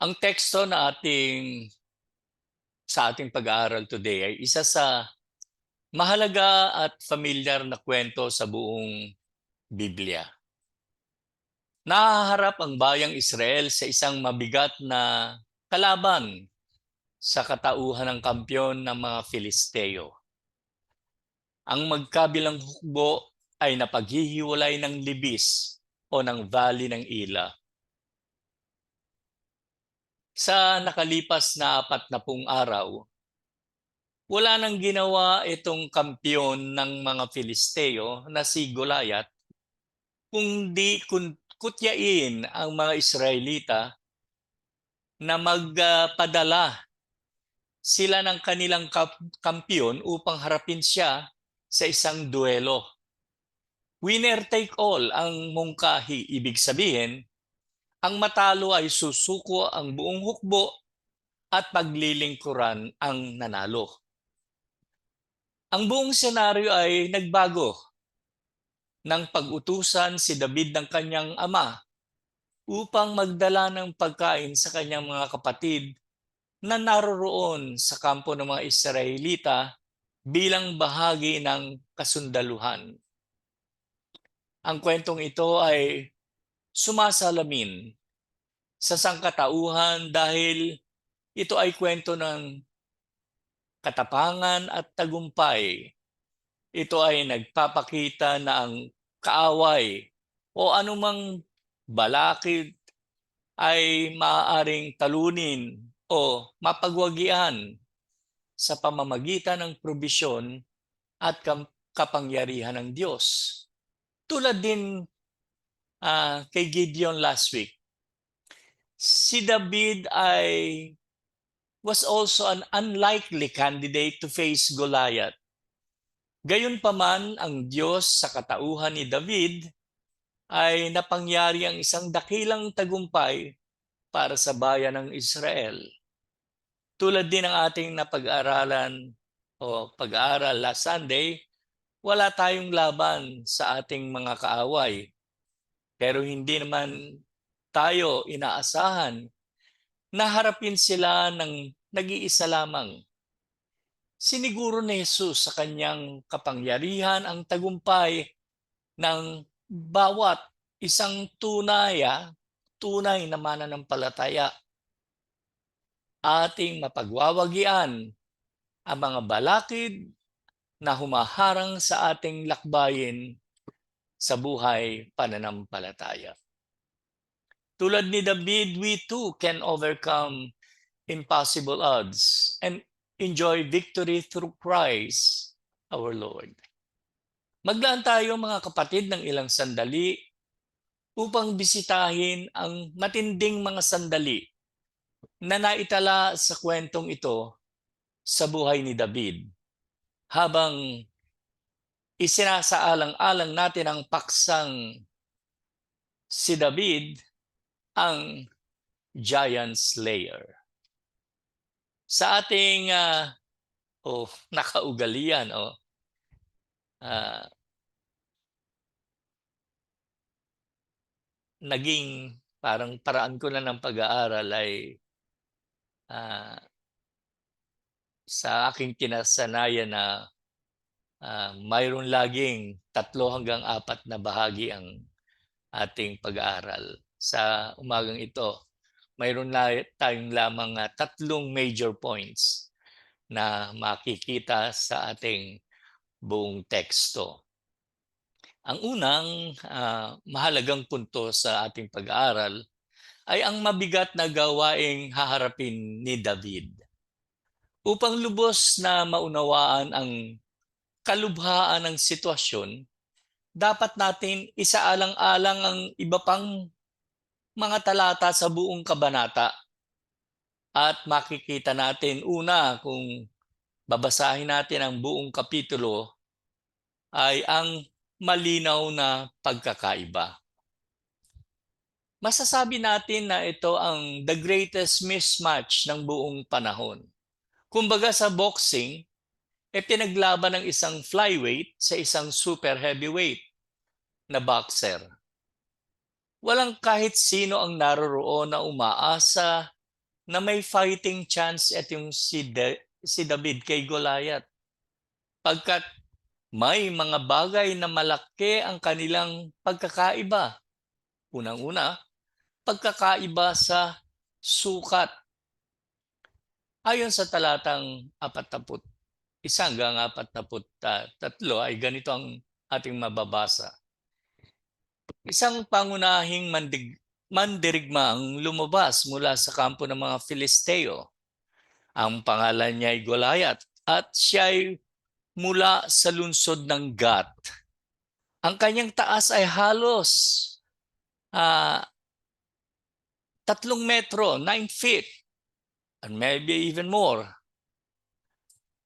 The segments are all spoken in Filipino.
Ang teksto na sa ating pag-aaral today ay isa sa mahalaga at familiar na kwento sa buong Biblia. Nahaharap ang bayang Israel sa isang mabigat na kalaban sa katauhan ng kampyon ng mga Filisteo. Ang magkabilang hukbo ay napaghihiwalay ng Libis o ng Valley ng Ila. Sa nakalipas na 40 araw, wala nang ginawa itong kampyon ng mga Filisteo na si Goliath, kundi kutyain ang mga Israelita na magpadala sila ng kanilang kampyon upang harapin siya sa isang duelo. Winner take all ang mungkahi. Ibig sabihin, ang matalo ay susuko ang buong hukbo at paglilingkuran ang nanalo. Ang buong senaryo ay nagbago nang pag-utusan si David ng kanyang ama upang magdala ng pagkain sa kanyang mga kapatid na naroroon sa kampo ng mga Israelita bilang bahagi ng kasundaluhan. Ang kwentong ito ay sumasalamin sa sangkatauhan dahil ito ay kwento ng katapangan at tagumpay. Ito ay nagpapakita na ang kaaway o anumang balakid ay maaaring talunin o mapagwagian sa pamamagitan ng probisyon at kapangyarihan ng Diyos. Tulad din kay Gideon last week, si David was also an unlikely candidate to face Goliath. Gayunpaman, ang Diyos sa katauhan ni David ay napangyari ang isang dakilang tagumpay para sa bayan ng Israel. Tulad din ng ating napag-aralan o pag-aaral last Sunday, wala tayong laban sa ating mga kaaway. Pero hindi naman tayo inaasahan na harapin sila ng nag-iisa lamang. Siniguro ni Jesus sa kanyang kapangyarihan ang tagumpay ng bawat isang tunay na mananampalataya. Ating mapagwawagian ang mga balakid na humaharang sa ating lakbayin sa buhay pananampalataya. Tulad ni David, we too can overcome impossible odds and enjoy victory through Christ our Lord. Maglaan tayo mga kapatid ng ilang sandali upang bisitahin ang matinding mga sandali na naitala sa kwentong ito sa buhay ni David habang isinasaalang-alang natin ang paksang si David ang giant slayer. Sa ating nakaugalian naging parang paraan ko na ng pag-aaral ay sa aking kinasanayan na mayroon laging 3 hanggang 4 na bahagi ang ating pag-aaral. Sa umagang ito, mayroon tayong lamang 3 major points na makikita sa ating buong teksto. Ang unang mahalagang punto sa ating pag-aaral ay ang mabigat na gawaing haharapin ni David. Upang lubos na maunawaan ang kalubhaan ng sitwasyon, dapat natin isaalang-alang ang iba pang mga talata sa buong kabanata. At makikita natin una, kung babasahin natin ang buong kapitulo, ay ang malinaw na pagkakaiba. Masasabi natin na ito ang the greatest mismatch ng buong panahon. Kumbaga sa boxing, pinaglaban ng isang flyweight sa isang super heavyweight na boxer. Walang kahit sino ang naroroon na umaasa na may fighting chance at yung si David kay Goliath. Pagkat may mga bagay na malaki ang kanilang pagkakaiba. Unang-una, pagkakaiba sa sukat. Ayon sa talatang 41 hanggang 43 ay ganito ang ating mababasa. Isang pangunahing mandirigma ang lumabas mula sa kampo ng mga Filisteo. Ang pangalan niya ay Goliath at siya ay mula sa lungsod ng Gath. Ang kanyang taas ay halos 3 metro, 9 feet, and maybe even more.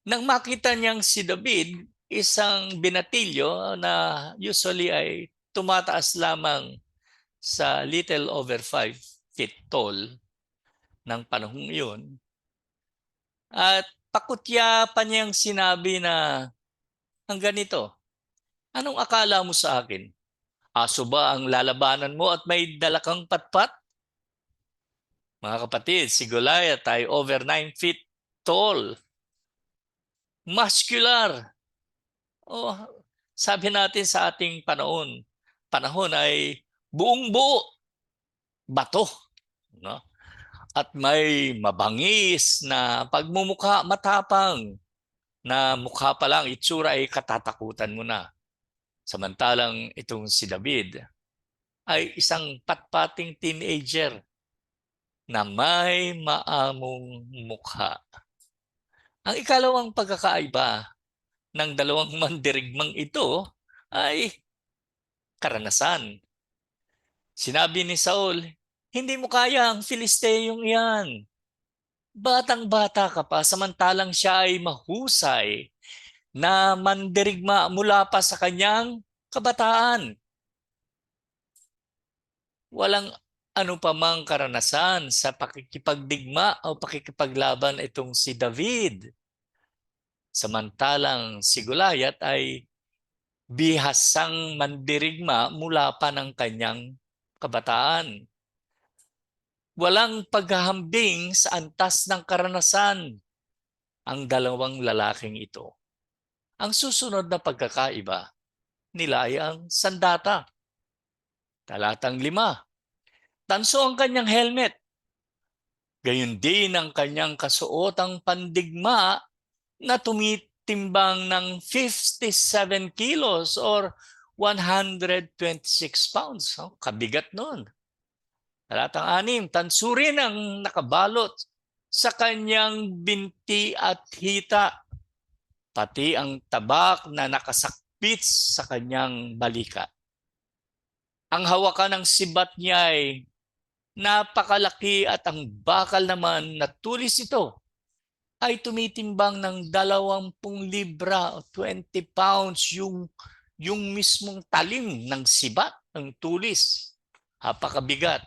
Nang makita niyang si David, isang binatilyo na usually ay tumataas lamang sa little over 5 feet tall ng panahong iyon, at pakutya pa niyang sinabi na ang ganito, "Anong akala mo sa akin? Aso ba ang lalabanan mo at may dala kang patpat?" Mga kapatid, si Goliath ay over 9 feet tall, muscular. Oh, sabi natin sa ating panahon ay buong buo, bato, no? At may mabangis na pagmumukha, matapang na mukha pa lang, itsura ay katatakutan mo na. Samantalang itong si David ay isang patpating teenager na may maamong mukha. Ang ikalawang pagkakaiba ng dalawang mandirigmang ito ay karanasan. Sinabi ni Saul, "Hindi mo kaya ang Filisteyong iyan. Batang-bata ka pa, samantalang siya ay mahusay na mandirigma mula pa sa kanyang kabataan." Walang ano pa mang karanasan sa pakikipagdigma o pakikipaglaban itong si David. Samantalang si Goliath ay bihasang mandirigma mula pa ng kanyang kabataan. Walang paghahambing sa antas ng karanasan ang dalawang lalaking ito. Ang susunod na pagkakaiba nila ay ang sandata. Talatang 5. Tanso ang kanyang helmet. Gayon din ang kanyang kasuotang pandigma na tumitimbang ng 57 kilos or 126 pounds. Oh, kabigat nun. Talatang 6, tanso rin ang nakabalot sa kanyang binti at hita, pati ang tabak na nakasakpit sa kanyang balikat. Ang hawakan ng sibat niya ay napakalaki at ang bakal naman na tulis ito ay tumitimbang ng 20 libra o 20 pounds yung mismong talim ng sibat, ng tulis. Napakabigat.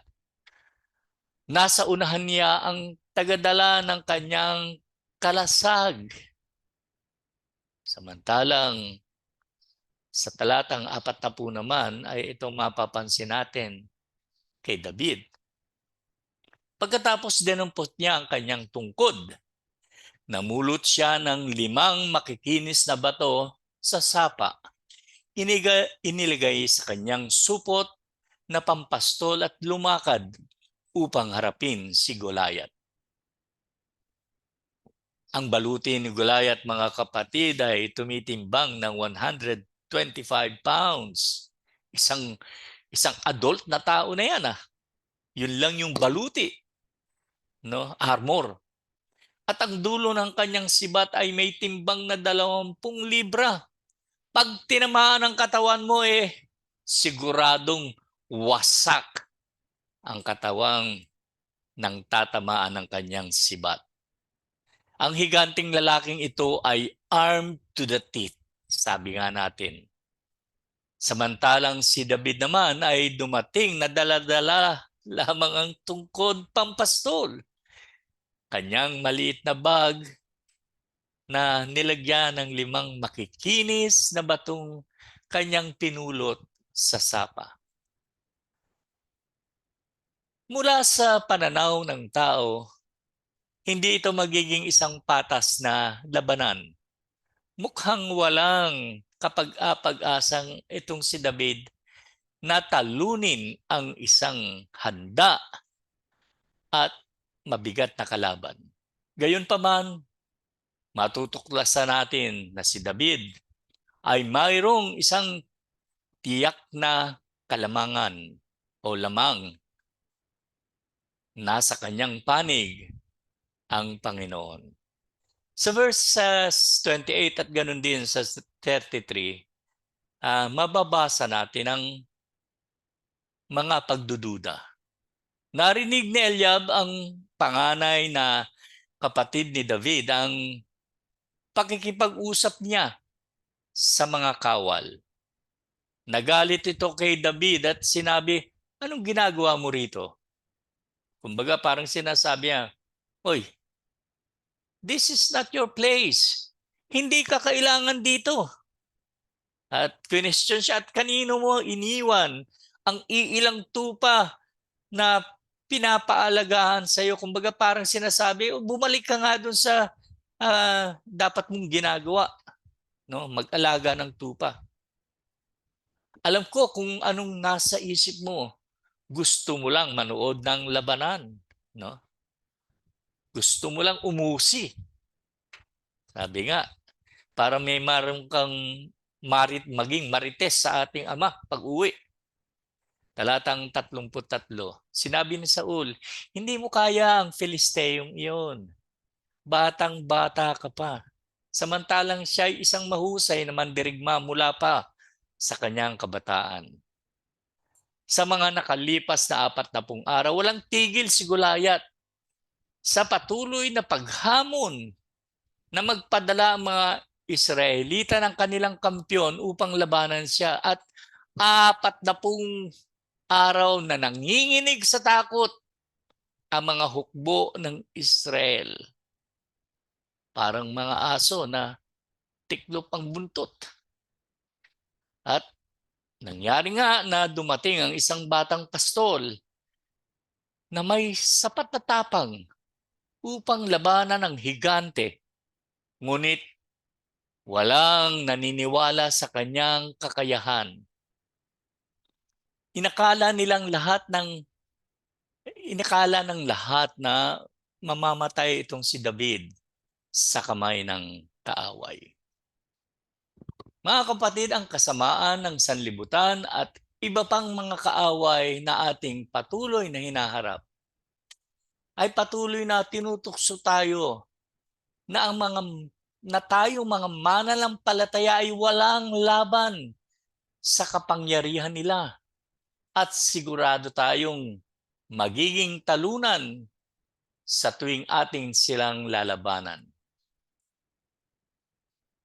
Nasa unahan niya ang tagadala ng kanyang kalasag. Samantalang sa talatang 40 naman ay ito mapapansin natin kay David. Pagkatapos dinumpot niya ang kanyang tungkod, namulot siya ng 5 makikinis na bato sa sapa. Inilagay sa kanyang supot na pampastol at lumakad upang harapin si Goliath. Ang baluti ni Goliath, mga kapatid, ay tumitimbang ng 125 pounds. Isang adult na tao na yan. Yun lang yung baluti, no? Armor. At ang dulo ng kanyang sibat ay may timbang na 20 libra. Pag tinamaan ang katawan mo, siguradong wasak ang katawang nang tatamaan ng kanyang sibat. Ang higanting lalaking ito ay armed to the teeth, sabi nga natin. Samantalang si David naman ay dumating na dala-dala lamang ang tungkod pampastol. Kanyang maliit na bag na nilagyan ng 5 makikinis na batong kanyang pinulot sa sapa. Mula sa pananaw ng tao, hindi ito magiging isang patas na labanan. Mukhang walang kapag-apag-asang itong si David na talunin ang isang handa at mabigat na kalaban. Gayunpaman, matutuklasan natin na si David ay mayroong isang tiyak na kalamangan o lamang. Nasa kanyang panig ang Panginoon. Sa verses 28 at ganun din sa 33, mababasa natin ang mga pagdududa. Narinig ni Eliab ang panganay na kapatid ni David ang pakikipag-usap niya sa mga kawal. Nagalit ito kay David at sinabi, "Anong ginagawa mo rito?" Kumbaga parang sinasabi niya, "Hoy, this is not your place. Hindi ka kailangan dito." At question siya, "At kanino mo iniwan ang iilang tupa na pinapaalagaan sa iyo?" Kumbaga parang sinasabi, "Bumalik ka nga dun sa dapat mong ginagawa, no? Mag-alaga ng tupa." Alam ko kung anong nasa isip mo. Gusto mo lang manood ng labanan, no? Gusto mo lang umusi. Sabi nga, para may marong kang maging marites sa ating ama pag-uwi. Talatang 33. Sinabi ni Saul, "Hindi mo kaya ang Filisteyong iyon. Batang-bata ka pa." Samantalang siya ay isang mahusay na mandirigma mula pa sa kanyang kabataan. Sa mga nakalipas na 40 araw, walang tigil si Goliath sa patuloy na paghamon na magpadala ang mga Israelita ng kanilang kampyon upang labanan siya, at 40 araw na nanginginig sa takot ang mga hukbo ng Israel. Parang mga aso na tiklop ang buntot. At nangyari nga na dumating ang isang batang pastol na may sapat na tapang upang labanan ng higante. Ngunit walang naniniwala sa kanyang kakayahan. Inakala ng lahat na mamamatay itong si David sa kamay ng kaaway. Mga kapatid, ang kasamaan ng sanlibutan at iba pang mga kaaway na ating patuloy na hinaharap ay patuloy na tinutukso tayo na tayo mga mananampalataya ay walang laban sa kapangyarihan nila, at sigurado tayong magiging talunan sa tuwing ating silang lalabanan.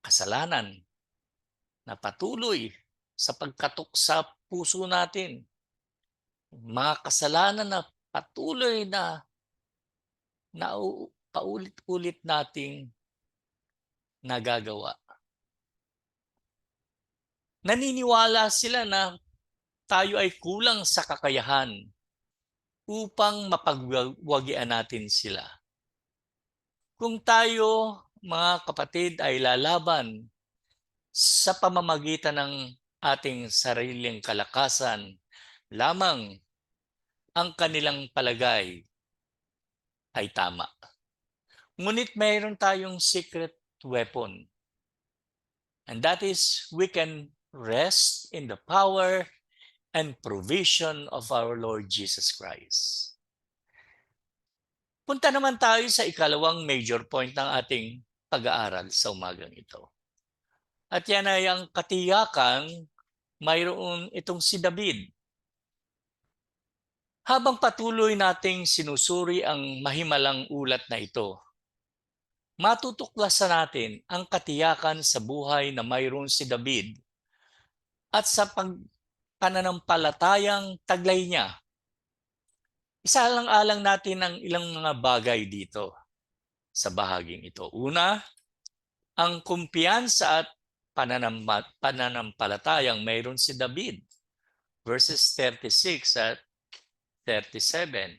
Kasalanan na patuloy sa pagkatok sa puso natin. Mga kasalanan na patuloy na paulit-ulit nating nagagawa. Naniniwala sila na tayo ay kulang sa kakayahan upang mapagwagian natin sila. Kung tayo, mga kapatid, ay lalaban sa pamamagitan ng ating sariling kalakasan lamang, ang kanilang palagay ay tama. Ngunit mayroon tayong secret weapon. And that is, we can rest in the power and provision of our Lord Jesus Christ. Punta naman tayo sa ikalawang major point ng ating pag-aaral sa umagang ito. At yan ay ang katiyakan mayroon itong si David. Habang patuloy nating sinusuri ang mahimalang ulat na ito, matutuklasan natin ang katiyakan sa buhay na mayroon si David at sa pananampalatayang taglay niya. Isalang-alang natin ang ilang mga bagay dito sa bahaging ito. Una, ang kumpiyansa at pananampalatayang mayroon si David. Verses 36 at 37.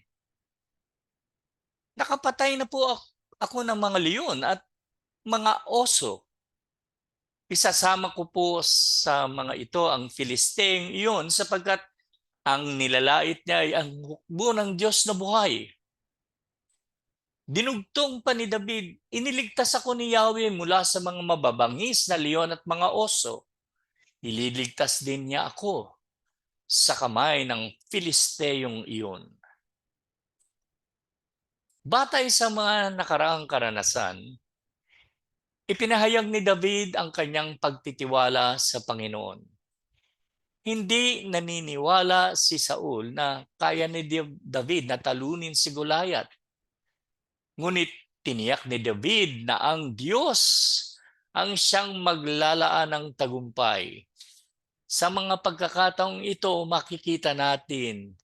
Nakapatay na po ako ng mga leon at mga oso. Isasama ko po sa mga ito ang Filisteng iyon sapagkat ang nilalait niya ay ang hukbo ng Diyos na buhay. Dinugtong pa ni David, iniligtas ako ni Yahweh mula sa mga mababangis na leon at mga oso. Ililigtas din niya ako sa kamay ng Filisteyong iyon. Batay sa mga nakaraang karanasan, ipinahayag ni David ang kanyang pagtitiwala sa Panginoon. Hindi naniniwala si Saul na kaya ni David na talunin si Goliath. Ngunit tiniyak ni David na ang Diyos ang siyang maglalaan ng tagumpay. Sa mga pagkakataong ito, makikita natin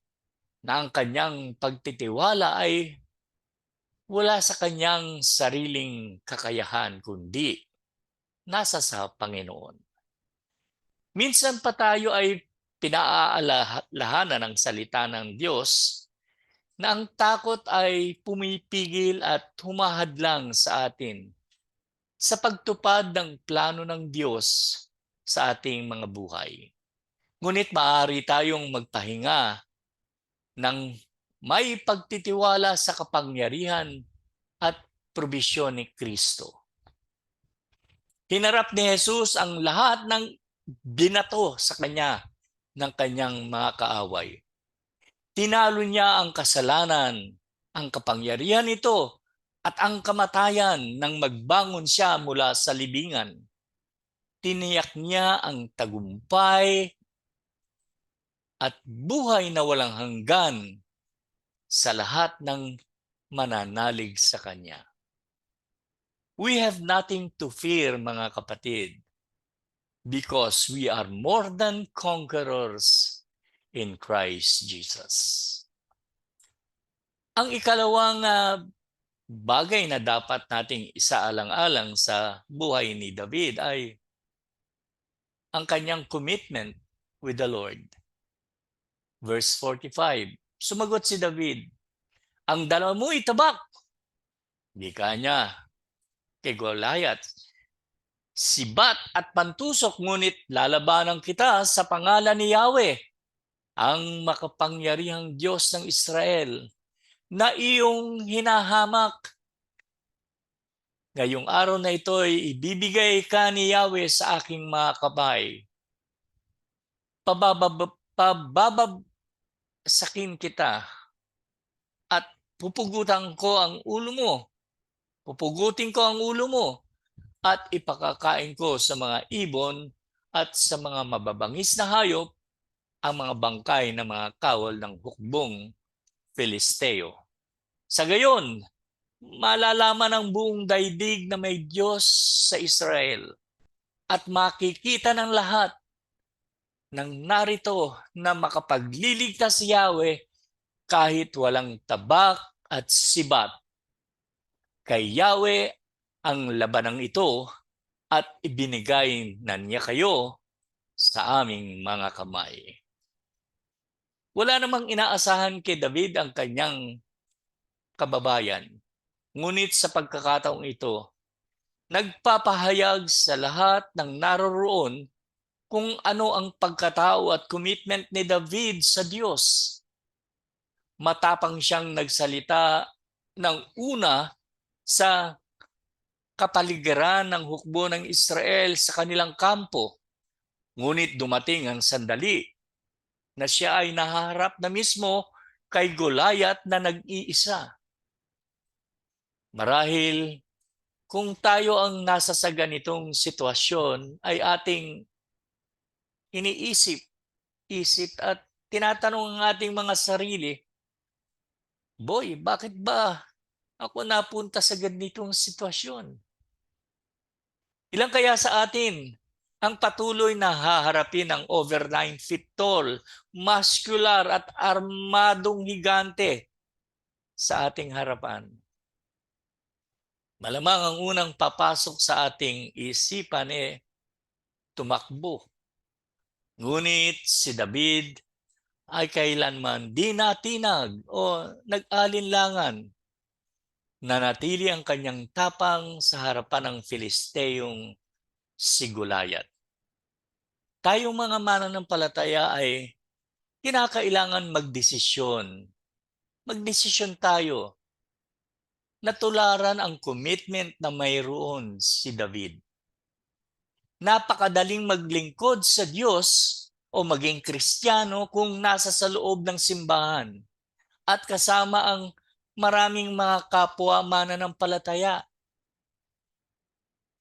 na ang kanyang pagtitiwala ay wala sa kanyang sariling kakayahan, kundi nasa sa Panginoon. Minsan pa tayo ay pinaalalahanan ng salita ng Diyos na ang takot ay pumipigil at humahadlang sa atin sa pagtupad ng plano ng Diyos sa ating mga buhay. Ngunit maaari tayong magpahinga ng may pagtitiwala sa kapangyarihan at probisyon ni Kristo. Hinarap ni Jesus ang lahat ng binato sa kanya ng kanyang mga kaaway. Tinalo niya ang kasalanan, ang kapangyarihan nito, at ang kamatayan nang magbangon siya mula sa libingan. Tiniyak niya ang tagumpay at buhay na walang hanggan sa lahat ng mananalig sa kanya. We have nothing to fear, mga kapatid, because we are more than conquerors in Christ Jesus. Ang ikalawang bagay na dapat nating isaalang-alang sa buhay ni David ay ang kanyang commitment with the Lord. Verse 45, sumagot si David, ang dala mo itabak. Di kanya kay Goliath, sibat at pantusok, ngunit lalabanan kita sa pangalan ni Yahweh, ang makapangyarihang Diyos ng Israel, na iyong hinahamak. Ngayong araw na ito ay ibibigay ka ni Yahweh sa aking mga kamay. Pababasakin kita at pupugutin ko ang ulo mo at ipakakain ko sa mga ibon at sa mga mababangis na hayop ang mga bangkay ng mga kawal ng hukbong Filisteo. Sa gayon, malalaman ng buong daigdig na may Diyos sa Israel at makikita ng lahat ng narito na makapagliligtas si Yahweh kahit walang tabak at sibat. Kay Yahweh ang labanang ito at ibinigay na niya kayo sa aming mga kamay. Wala namang inaasahan kay David ang kanyang kababayan. Ngunit sa pagkakataong ito, nagpapahayag sa lahat ng naroroon kung ano ang pagkatao at commitment ni David sa Diyos. Matapang siyang nagsalita ng una sa kapaligiran ng hukbo ng Israel sa kanilang kampo. Ngunit dumating ang sandali na siya ay naharap na mismo kay Goliath na nag-iisa. Marahil kung tayo ang nasa sa ganitong sitwasyon ay ating isip at tinatanong ang ating mga sarili, boy, bakit ba ako napunta sa ganitong sitwasyon? Ilang kaya sa atin ang patuloy na haharapin ng over 9 feet tall, muscular at armadong higante sa ating harapan? Malamang ang unang papasok sa ating isipan tumakbo. Ngunit si David ay kailanman di natinag o nag-alinlangan. nanatili ang kanyang tapang sa harapan ng Filisteyong si Goliath. Tayong mga mananampalataya ay kinakailangan magdesisyon. Magdesisyon tayo na tularan ang commitment na mayroon si David. Napakadaling maglingkod sa Diyos o maging Kristiyano kung nasa sa loob ng simbahan at kasama ang maraming mga kapwa mananampalataya.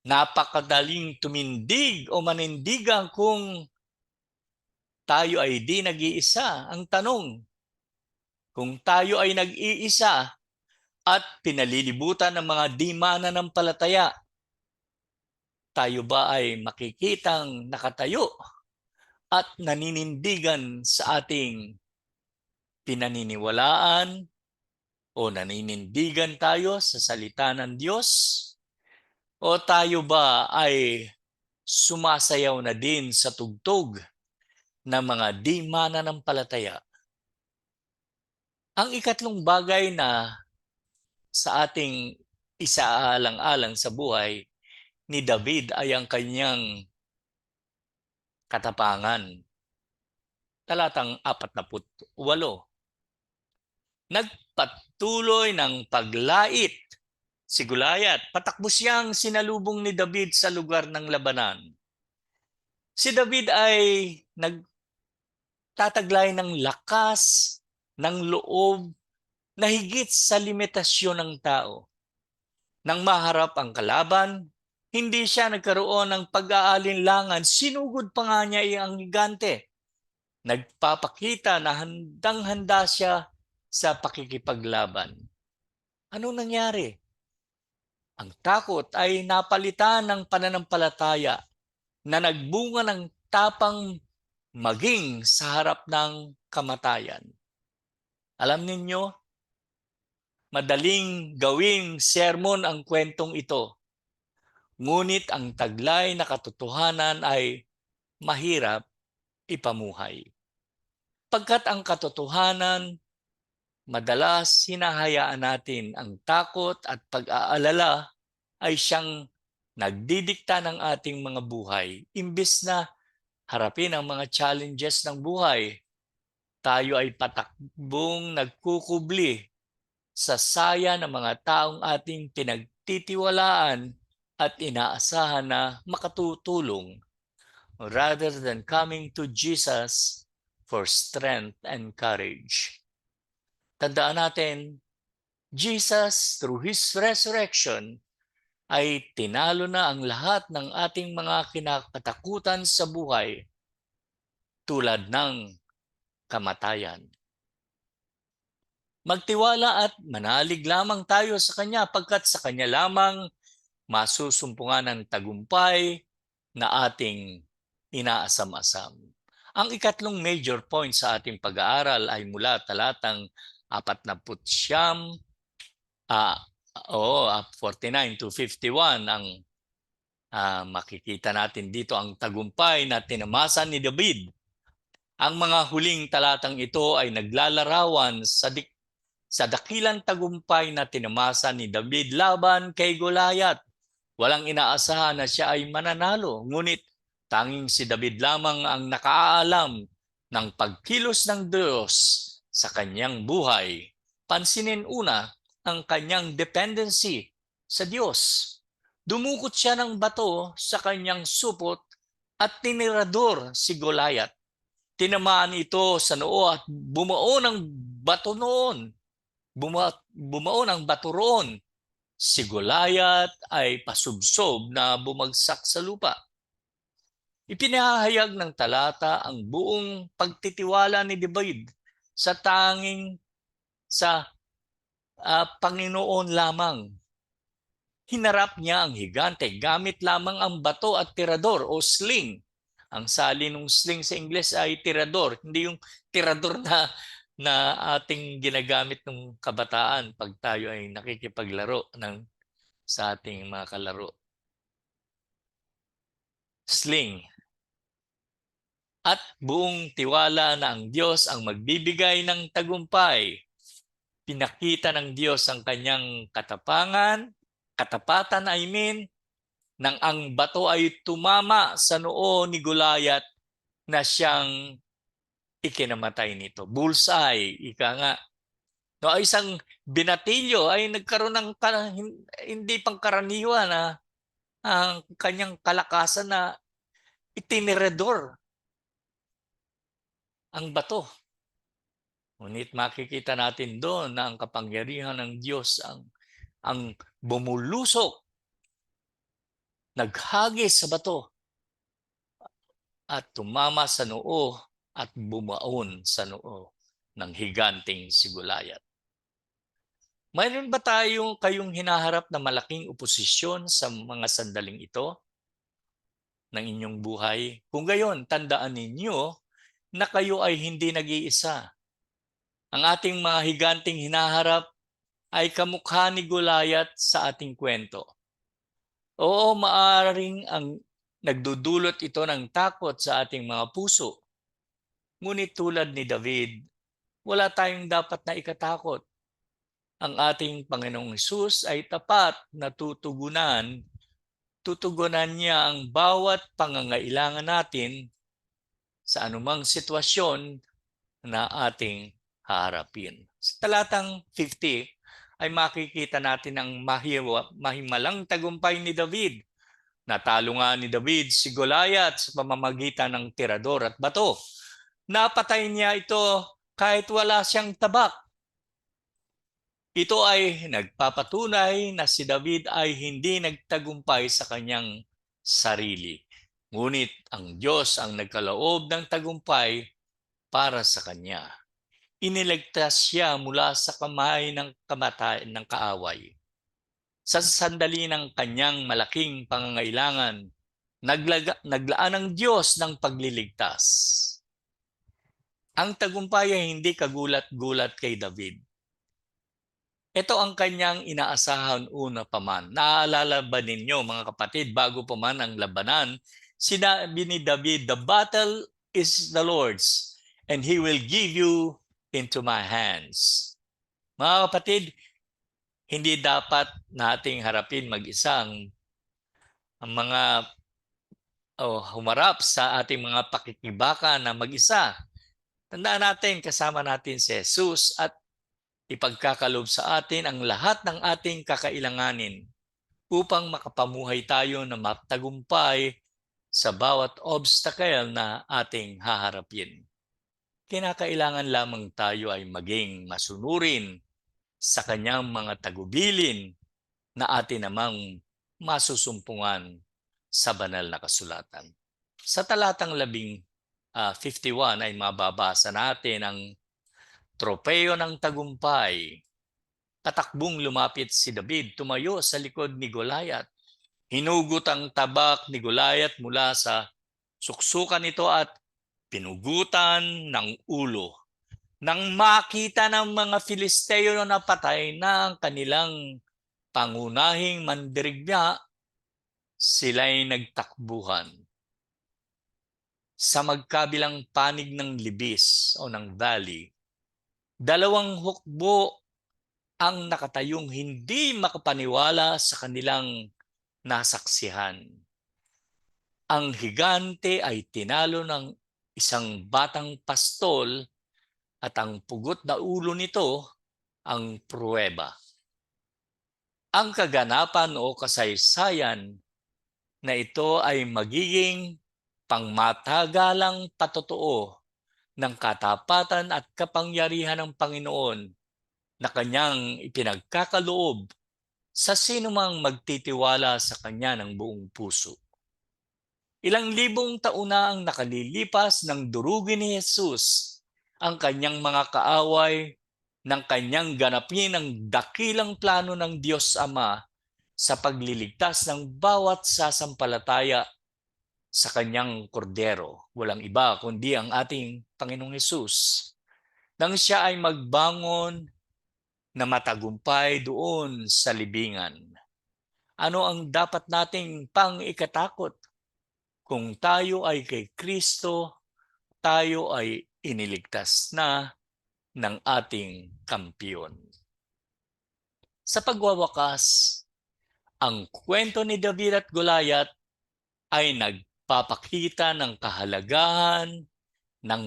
Napakadaling tumindig o manindigan kung tayo ay di nag-iisa. Ang tanong, kung tayo ay nag-iisa at pinalilibutan ng mga di mananampalataya, tayo ba ay makikitang nakatayo at naninindigan sa ating pinaniniwalaan o naninindigan tayo sa salita ng Diyos? O tayo ba ay sumasayaw na din sa tugtog ng mga di mananampalataya? Ang ikatlong bagay na sa ating isaalang-alang sa buhay ni David ay ang kanyang katapangan. Talatang 48. Nagpatuloy ng paglait si Goliath. Patakbo siyang sinalubong ni David sa lugar ng labanan. Si David ay nagtataglay ng lakas, ng loob, na higit sa limitasyon ng tao. Nang maharap ang kalaban, hindi siya nagkaroon ng pag-aalinlangan. Sinugod pa nga niya ang higante. Nagpapakita na handang-handa siya sa pakikipaglaban. Ano nangyari? Ang takot ay napalitan ng pananampalataya na nagbunga ng tapang maging sa harap ng kamatayan. Alam ninyo, madaling gawing sermon ang kwentong ito. Ngunit ang taglay na katotohanan ay mahirap ipamuhay. Pagkat ang katotohanan, madalas hinahayaan natin ang takot at pag-aalala ay siyang nagdidikta ng ating mga buhay. Imbis na harapin ang mga challenges ng buhay, tayo ay patakbong nagkukubli sa saya ng mga taong ating pinagtitiwalaan at inaasahan na makatutulong rather than coming to Jesus for strength and courage. Tandaan natin, Jesus, through His resurrection, ay tinalo na ang lahat ng ating mga kinakatakutan sa buhay tulad ng kamatayan. Magtiwala at manalig lamang tayo sa Kanya pagkat sa Kanya lamang masusumpungan ng tagumpay na ating inaasam-asam. Ang ikatlong major point sa ating pag-aaral ay mula talatang 49 49 to 51 ang makikita natin dito ang tagumpay na tinamasan ni David. Ang mga huling talatang ito ay naglalarawan sa dakilang tagumpay na tinamasan ni David laban kay Goliath. Walang inaasahan na siya ay mananalo, ngunit tanging si David lamang ang nakaalam ng pagkilos ng Diyos sa kanyang buhay. Pansinin una ang kanyang dependency sa Diyos. Dumukot siya ng bato sa kanyang supot at tinirador si Goliath. Tinamaan ito sa noo at bumao ng bato noon. Bumao ng bato roon. Si Goliath ay pasubsob na bumagsak sa lupa. Ipinahayag ng talata ang buong pagtitiwala ni David sa Panginoon lamang. Hinarap niya ang higante gamit lamang ang bato at tirador o sling. Ang sali ng sling sa Ingles ay tirador, hindi yung tirador na ating ginagamit ng kabataan pag tayo ay nakikipaglaro sa ating mga kalaro. Sling. At buong tiwala na ang Diyos ang magbibigay ng tagumpay. Pinakita ng Diyos ang kanyang katapatan, nang ang bato ay tumama sa noo ni Goliath na siyang ikinamatay nito. Bullseye, ika nga. No, isang binatilyo ay nagkaroon ng hindi pangkaraniwan na ang kanyang kalakasan na itiniredor ang bato. Ngunit makikita natin doon na ang kapangyarihan ng Diyos ang bumulusok, naghagis sa bato at tumama sa noo at bumaon sa noo ng higanting si Goliath. Mayroon ba kayong hinaharap na malaking oposisyon sa mga sandaling ito ng inyong buhay? Kung gayon, tandaan ninyo na kayo ay hindi nag-iisa. Ang ating mga higanting hinaharap ay kamukha ni Goliath sa ating kwento. Oo, maaring nagdudulot ito ng takot sa ating mga puso. Ngunit tulad ni David, wala tayong dapat na ikatakot. Ang ating Panginoong Hesus ay tapat na tutugunan niya ang bawat pangangailangan natin sa anumang sitwasyon na ating haharapin. Sa talatang 50 ay makikita natin ang mahimalang tagumpay ni David. Natalo nga ni David si Goliath sa pamamagitan ng tirador at bato. Napatay niya ito kahit wala siyang tabak. Ito ay nagpapatunay na si David ay hindi nagtagumpay sa kanyang sarili. Ngunit ang Diyos ang nagkaloob ng tagumpay para sa kanya. Iniligtas siya mula sa kamay ng kaaway. Sa sandali ng kanyang malaking pangangailangan, naglaan ng Diyos ng pagliligtas. Ang tagumpay ay hindi kagulat-gulat kay David. Ito ang kanyang inaasahan una pa man. Naaalala ba ninyo mga kapatid, bago pa man ang labanan, sinabi ni David, "The battle is the Lord's, and He will give you into my hands." Mga kapatid, hindi dapat nating harapin mag-isa ang mga humarap sa ating mga pakikibaka na mag-isa. Tandaan natin, kasama natin si Jesus at ipagkakalob sa atin ang lahat ng ating kakailanganin upang makapamuhay tayo na matagumpay sa bawat obstacle na ating haharapin. Kinakailangan lamang tayo ay maging masunurin sa kanyang mga tagubilin na atin namang masusumpungan sa banal na kasulatan. Sa talatang 51 ay mababasa natin ang tropeo ng tagumpay. Tatakbong lumapit si David, tumayo sa likod ni Goliath. Hinugot ang tabak ni Goliath mula sa suksukan nito at pinugutan ng ulo. Nang makita ng mga Filisteo na napatay na ang kanilang pangunahing mandirigma, sila'y nagtakbuhan. Sa magkabilang panig ng libis o ng valley, dalawang hukbo ang nakatayong hindi makapaniwala sa kanilang nasaksihan. Ang higante ay tinalo ng isang batang pastol at ang pugot na ulo nito ang pruweba. Ang kaganapan o kasaysayan na ito ay magiging pangmatagalang patotoo ng katapatan at kapangyarihan ng Panginoon na kanyang ipinagkakaloob sa sinumang magtitiwala sa kanya ng buong puso. Ilang libong taon na ang nakalilipas nang durugin ni Jesus ang kanyang mga kaaway ng kanyang ganapin ang dakilang plano ng Diyos Ama sa pagliligtas ng bawat sasampalataya sa kanyang kordero. Walang iba kundi ang ating Panginoong Hesus. Nang siya ay magbangon na matagumpay doon sa libingan. Ano ang dapat nating pang-ikatakot? Kung tayo ay kay Kristo, tayo ay iniligtas na ng ating kampiyon. Sa pagwawakas, ang kwento ni David at Goliath ay nagpapakita ng kahalagahan ng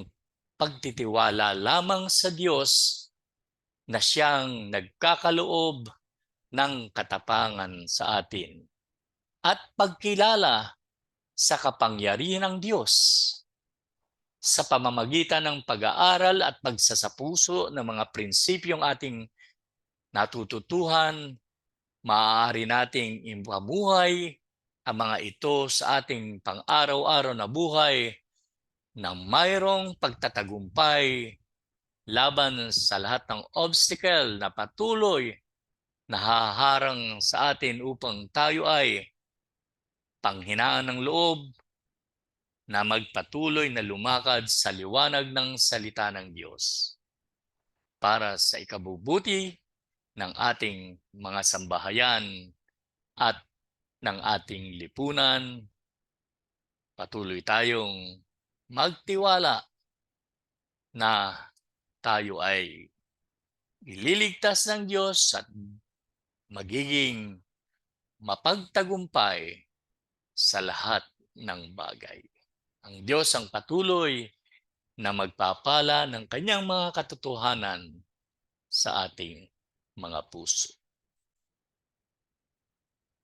pagtitiwala lamang sa Diyos na siyang nagkakaloob ng katapangan sa atin at pagkilala sa kapangyarihan ng Diyos sa pamamagitan ng pag-aaral at pagsasapuso ng mga prinsipyong ating natututuhan. Maaari nating ipamuhay ang mga ito sa ating pang-araw-araw na buhay na mayroong pagtatagumpay laban sa lahat ng obstacle na patuloy na haharang sa atin upang tayo ay panghinaan ng loob na magpatuloy na lumakad sa liwanag ng salita ng Diyos para sa ikabubuti ng ating mga sambahayan at ng ating lipunan. Patuloy tayong magtiwala na tayo ay ililigtas ng Diyos at magiging mapagtagumpay sa lahat ng bagay. Ang Diyos ang patuloy na magpapala ng kanyang mga katotohanan sa ating mga puso.